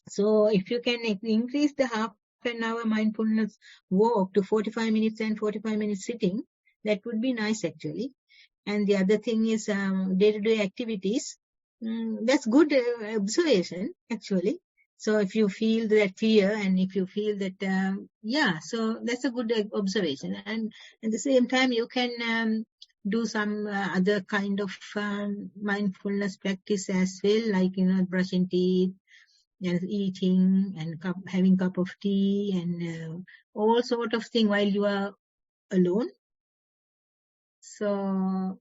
So if you can increase the half an hour mindfulness walk to 45 minutes and 45 minutes sitting, that would be nice actually. And the other thing is day-to-day activities. That's good observation actually. So if you feel that fear and if you feel that, so that's a good observation. And at the same time, you can do some other kind of mindfulness practice as well, like, brushing teeth, and eating and having cup of tea and all sort of thing while you are alone. So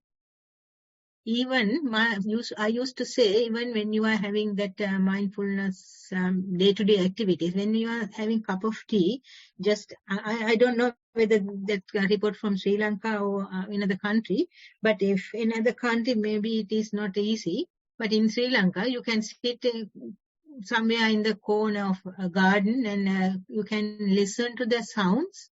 even I used to say, even when you are having that mindfulness day-to-day activities, when you are having cup of tea, just I don't know whether that report from Sri Lanka or another country, but if in another country maybe it is not easy. But in Sri Lanka, you can sit somewhere in the corner of a garden and you can listen to the sounds,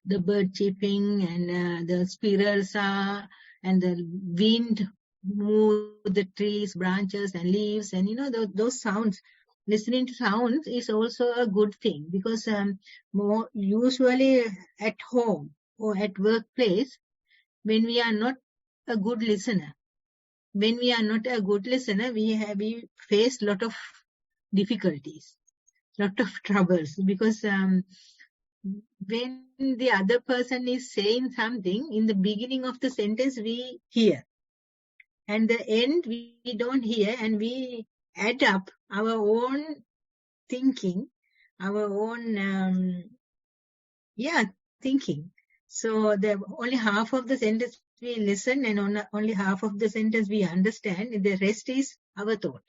the bird chirping and the squirrels and the wind move the trees, branches and leaves, and those sounds. Listening to sounds is also a good thing, because more usually at home or at workplace, when we are not a good listener, we face lot of difficulties, lot of troubles, because when the other person is saying something, in the beginning of the sentence we hear, and the end we don't hear, and we add up our own thinking, our own thinking. So only half of the sentence we listen, and only half of the sentence we understand. The rest is our thought.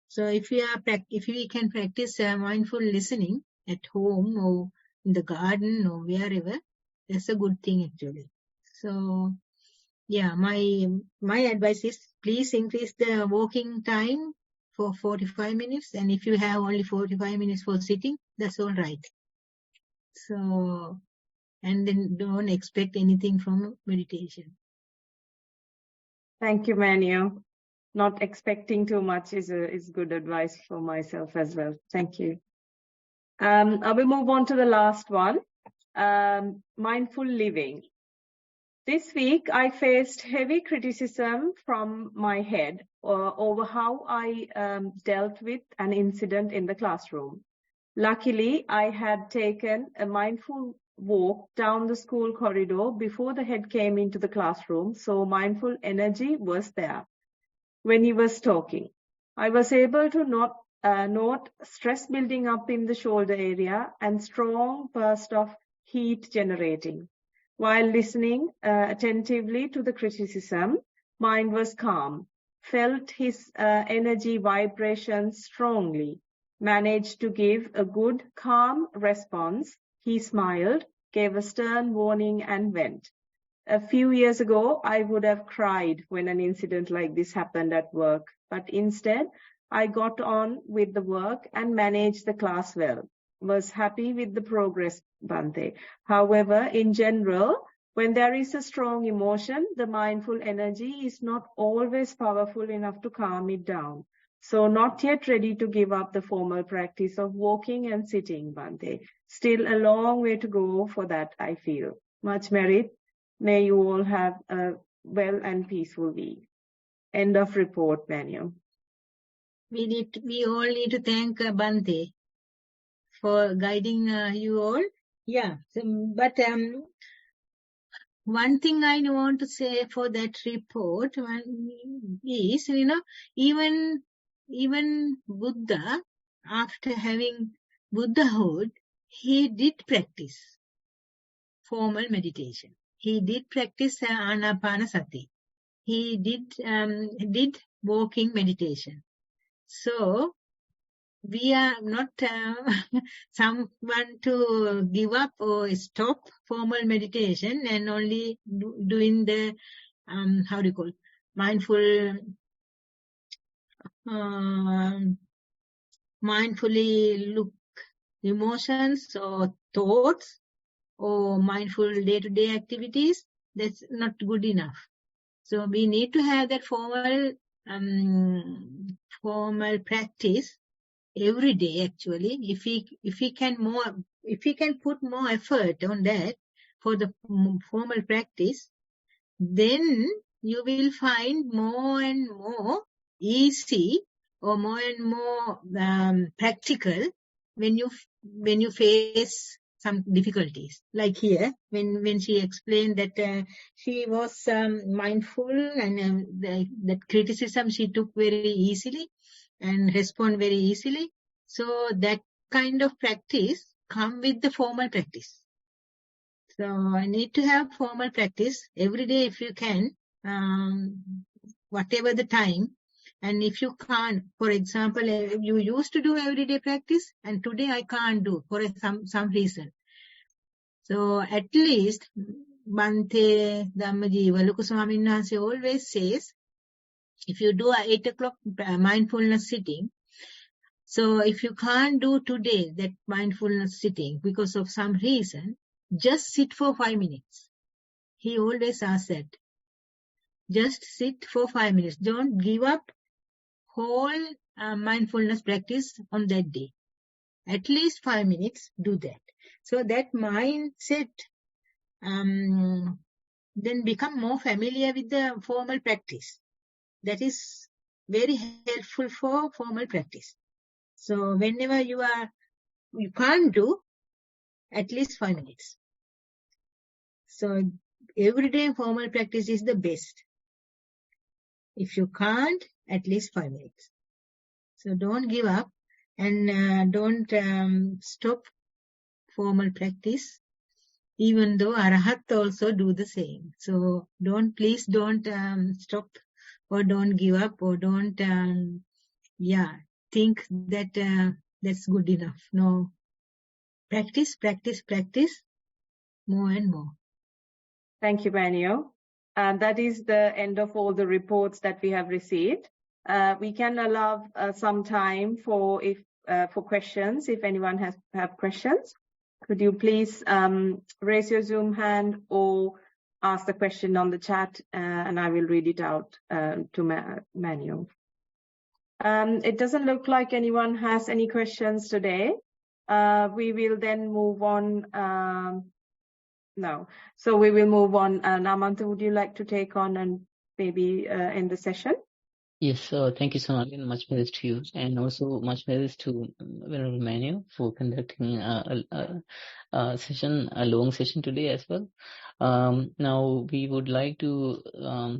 So if we can practice mindful listening at home or in the garden or wherever, that's a good thing actually. So yeah, my advice is, please increase the walking time for 45 minutes, and if you have only 45 minutes for sitting, that's all right. So, and then don't expect anything from meditation. Thank you, Manu. Not expecting too much is good advice for myself as well. Thank you. I will move on to the last one, mindful living. This week, I faced heavy criticism from my head over how I dealt with an incident in the classroom. Luckily, I had taken a mindful walk down the school corridor before the head came into the classroom, so mindful energy was there when he was talking. I was able to note stress building up in the shoulder area and strong burst of heat generating. While listening attentively to the criticism, mind was calm, felt his energy vibrations strongly, managed to give a good, calm response. He smiled, gave a stern warning, and went. A few years ago, I would have cried when an incident like this happened at work, but instead, I got on with the work and managed the class well. Was happy with the progress, Bhante. However, in general, when there is a strong emotion, the mindful energy is not always powerful enough to calm it down. So not yet ready to give up the formal practice of walking and sitting, Bhante. Still a long way to go for that, I feel. Much merit. May you all have a well and peaceful week. End of report, Manu. We all need to thank Bhante for guiding you all. Yeah, but one thing I want to say for that report is, even Buddha, after having Buddhahood, he did practice formal meditation. He did practice Anapanasati. He did walking meditation. So we are not someone to give up or stop formal meditation and only doing the mindfully look emotions or thoughts or mindful day-to-day activities. That's not good enough. So we need to have that formal practice every day. Actually, if we can put more effort on that for the formal practice, then you will find more and more easy or more and more practical when you face some difficulties. Like here, when she explained that she was mindful and that criticism she took very easily and respond very easily. So that kind of practice come with the formal practice. So I need to have formal practice every day if you can, whatever the time. And if you can't, for example, you used to do everyday practice and today I can't do for some reason. So at least Bhante Dhammajiva Loku Swamin Wahanse always says, If you do a 8 o'clock mindfulness sitting, so if you can't do today that mindfulness sitting because of some reason, just sit for 5 minutes. He always asks that. Just sit for 5 minutes. Don't give up whole mindfulness practice on that day. At least 5 minutes, do that. So that mindset then become more familiar with the formal practice. That is very helpful for formal practice. So whenever you can't do, at least 5 minutes. So everyday formal practice is the best. If you can't, at least 5 minutes. So don't give up and don't stop formal practice, even though Arahat also do the same. So please don't stop or don't give up or don't think that that's good enough. No. Practice, practice, practice more and more. Thank you, Vanaya. And that is the end of all the reports that we have received. We can allow some time for questions if anyone have questions. Could you please raise your Zoom hand or ask the question on the chat, and I will read it out to Manu. It doesn't look like anyone has any questions today. We will then move on. No. So we will move on. Namanta, would you like to take on and maybe end the session? Yes, thank you so much, and much praise to you, and also much praise to Venerable Manu for conducting a session, a long session today as well. Now we would like to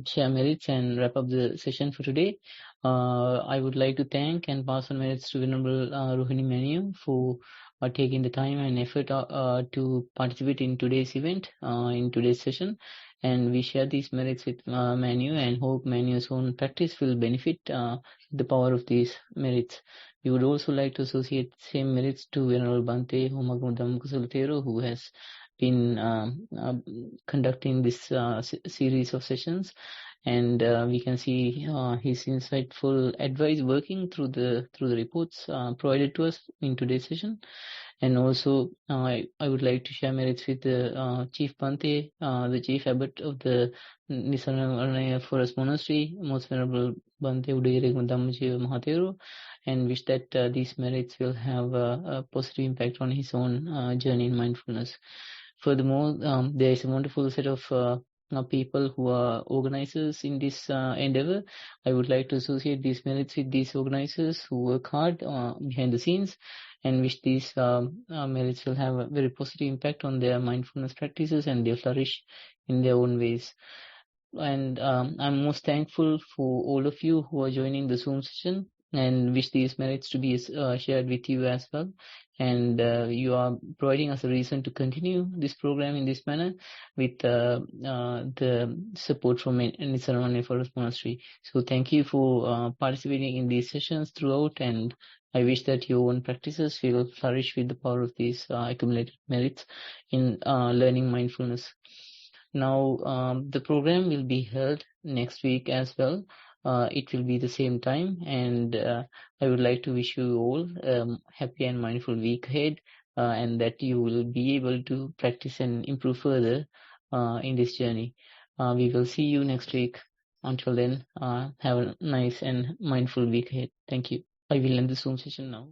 share merits and wrap up the session for today. I would like to thank and pass on merits to Venerable Rohini Manu for taking the time and effort to participate in today's event, in today's session. And we share these merits with Manu and hope Manu's own practice will benefit the power of these merits. We would also like to associate same merits to Venerable Bhante Dhamma Kusala Thero, who has been conducting this series of sessions, and we can see his insightful advice working through the reports provided to us in today's session. And also, I would like to share merits with the Chief Bhante, the Chief Abbot of the Nissarana Forest Monastery, Most Venerable Bhante Udayirigma Dhammajiva Mahathero, and wish that these merits will have a positive impact on his own journey in mindfulness. Furthermore, there is a wonderful set of people who are organizers in this endeavor. I would like to associate these merits with these organizers who work hard behind the scenes, and wish these merits will have a very positive impact on their mindfulness practices and they flourish in their own ways. And I'm most thankful for all of you who are joining the Zoom session, and wish these merits to be shared with you as well. And you are providing us a reason to continue this program in this manner with the support from Nissarana Forest Monastery. So thank you for participating in these sessions throughout, and I wish that your own practices will flourish with the power of these accumulated merits in learning mindfulness. Now, the program will be held next week as well. It will be the same time, and I would like to wish you all happy and mindful week ahead, and that you will be able to practice and improve further in this journey. We will see you next week. Until then, have a nice and mindful week ahead. Thank you. I will end the Zoom session now.